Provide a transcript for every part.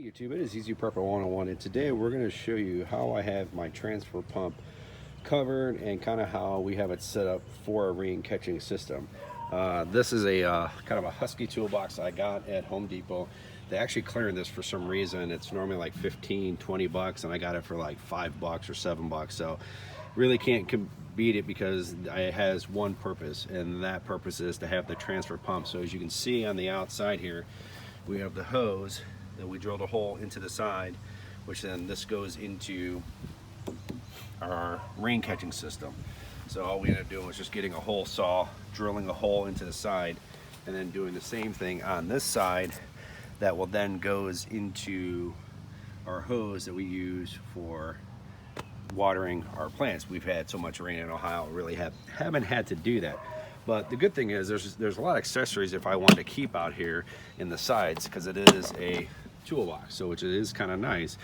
YouTube, it is Easy Prepper 101, and today we're going to show you how I have my transfer pump covered and kind of how we have it set up for a rain catching system. This is a kind of a husky toolbox I got at Home Depot. They actually clearing this for some reason. It's normally like 15, 20 bucks, and I got it for like $5 or $7. So really can't beat it because it has one purpose, and that purpose is to have the transfer pump. So as you can see on the outside here, we have the hose that we drilled a hole into the side, which then this goes into our rain catching system. So all we ended up doing was just getting a hole saw, drilling a hole into the side, and then doing the same thing on this side that will then goes into our hose that we use for watering our plants. We've had so much rain in Ohio, really haven't had to do that. But the good thing is there's a lot of accessories if I want to keep out here in the sides, because it is a toolbox, so which is kind of nice.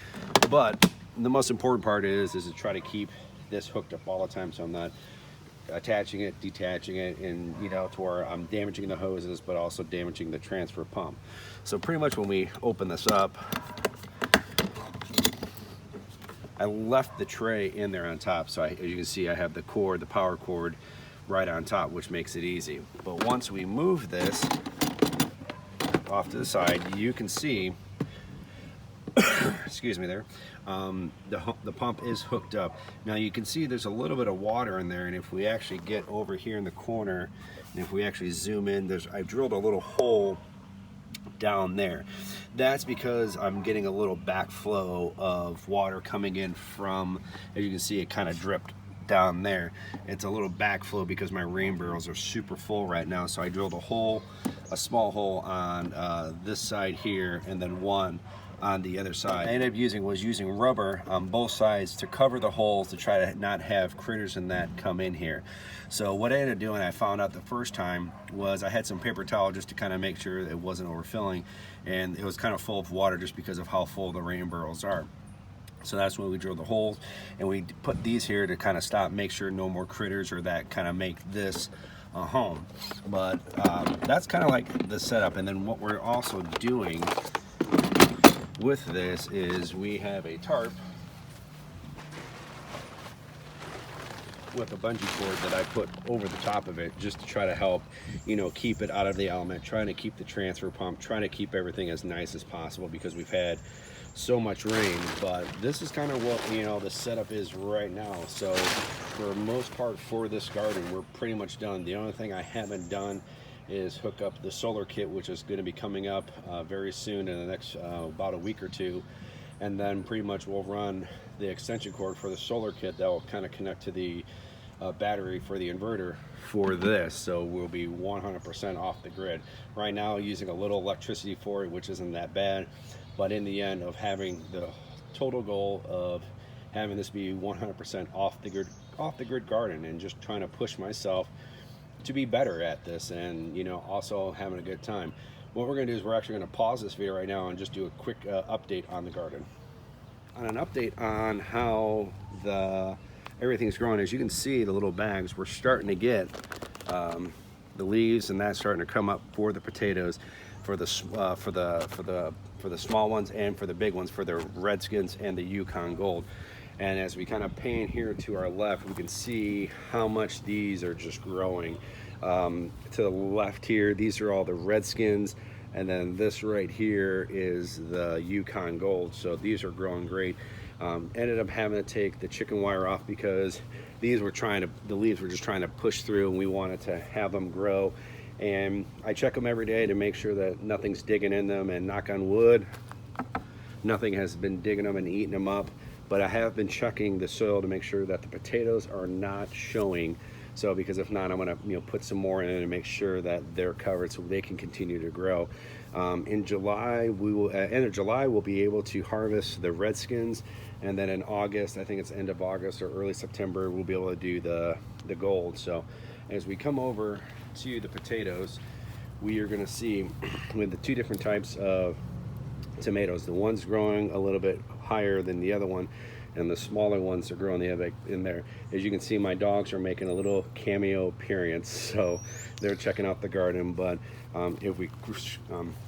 But the most important part is to try to keep this hooked up all the time, so I'm not attaching it, detaching it, and to where I'm damaging the hoses but also damaging the transfer pump. So pretty much when we open this up, I left the tray in there on top, so as you can see, I have the cord, the power cord, right on top, which makes it easy. But once we move this off to the side, you can see excuse me there, the pump is hooked up. Now you can see there's a little bit of water in there, and if we actually get over here in the corner, and if we actually zoom in, I've drilled a little hole down there. That's because I'm getting a little backflow of water coming in from, as you can see, it kind of dripped down there. It's a little backflow because my rain barrels are super full right now. So I drilled a small hole on this side here, and then one on the other side. I ended up using rubber on both sides to cover the holes to try to not have critters in that come in here. So what I ended up doing, I found out the first time, was I had some paper towel just to kind of make sure it wasn't overfilling, and it was kind of full of water just because of how full the rain barrels are. So that's when we drilled the holes, and we put these here to kind of make sure no more critters or that kind of make this a home. But that's kind of like the setup. And then what we're also doing with this is we have a tarp with a bungee cord that I put over the top of it just to try to help, keep it out of the element, trying to keep the transfer pump, trying to keep everything as nice as possible because we've had so much rain. But this is kind of what the setup is right now. So for the most part for this garden, we're pretty much done. The only thing I haven't done is hook up the solar kit, which is going to be coming up very soon in the next about a week or two, and then pretty much we'll run the extension cord for the solar kit that will kind of connect to the battery for the inverter for this. So we'll be 100% off the grid right now, using a little electricity for it, which isn't that bad. But in the end of having the total goal of having this be 100% off the grid garden, and just trying to push myself to be better at this, and also having a good time. What we're going to do is we're actually going to pause this video right now and just do a quick update on the garden. On an update on how everything's growing, as you can see, the little bags, we're starting to get the leaves, and that's starting to come up for the potatoes, for the small ones and for the big ones, for the Redskins and the Yukon Gold. And as we kind of pan here to our left, we can see how much these are just growing. To the left here, these are all the Redskins, and then this right here is the Yukon Gold. So these are growing great. Ended up having to take the chicken wire off because the leaves were just trying to push through, and we wanted to have them grow. And I check them every day to make sure that nothing's digging in them, and knock on wood, nothing has been digging them and eating them up. But I have been checking the soil to make sure that the potatoes are not showing. So because if not, I'm gonna put some more in and make sure that they're covered so they can continue to grow. In July, end of July, we'll be able to harvest the Redskins, and then in August, I think it's end of August or early September, we'll be able to do the gold. So as we come over to the potatoes, we are gonna see with the two different types of tomatoes. The one's growing a little bit higher than the other one and the smaller ones are growing in there. As you can see, my dogs are making a little cameo appearance, so they're checking out the garden. But if we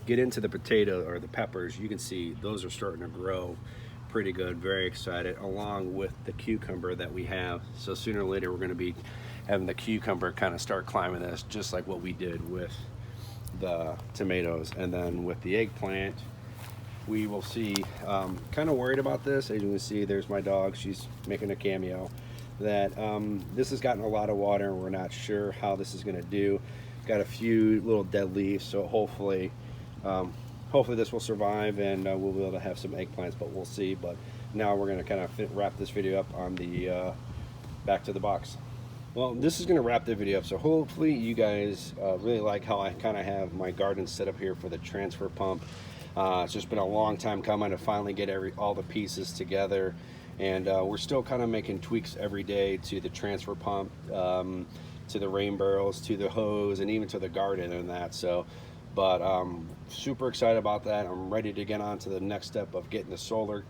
get into the potato or the peppers, you can see those are starting to grow pretty good. Very excited, along with the cucumber that we have. So sooner or later we're going to be having the cucumber kind of start climbing this, just like what we did with the tomatoes. And then with the eggplant, we will see. Kind of worried about this. As you can see, there's my dog, she's making a cameo. That this has gotten a lot of water and we're not sure how this is going to do. Got a few little dead leaves, so hopefully this will survive and we'll be able to have some eggplants, but we'll see. But now we're going to kind of wrap this video up on the back to the box. Well, this is going to wrap the video up, so hopefully you guys really like how I kind of have my garden set up here for the transfer pump. It's just been a long time coming to finally get all the pieces together, and we're still kind of making tweaks every day to the transfer pump, to the rain barrels, to the hose, and even to the garden and that. So but super excited about that. I'm ready to get on to the next step of getting the solar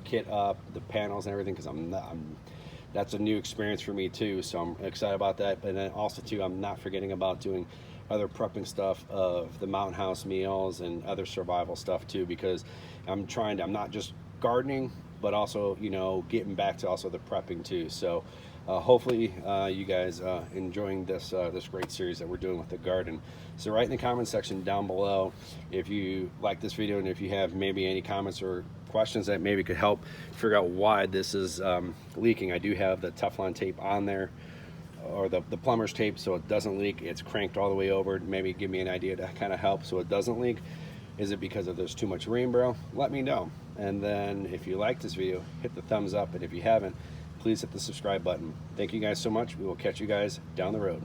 kit up, the panels and everything, because that's a new experience for me too, so I'm excited about that. But then also too, I'm not forgetting about doing other prepping stuff of the mountain house meals and other survival stuff too, because I'm not just gardening, but also, you know, getting back to also the prepping too. So hopefully you guys enjoying this great series that we're doing with the garden. So write in the comment section down below if you like this video, and if you have maybe any comments or questions that maybe could help figure out why this is leaking. I do have the Teflon tape on there, or the plumber's tape, so it doesn't leak. It's cranked all the way over. Maybe give me an idea to kind of help so it doesn't leak. Is it because of there's too much rain barrel? Let me know. And then if you like this video, hit the thumbs up, and if you haven't, please hit the subscribe button. Thank you guys so much. We will catch you guys down the road.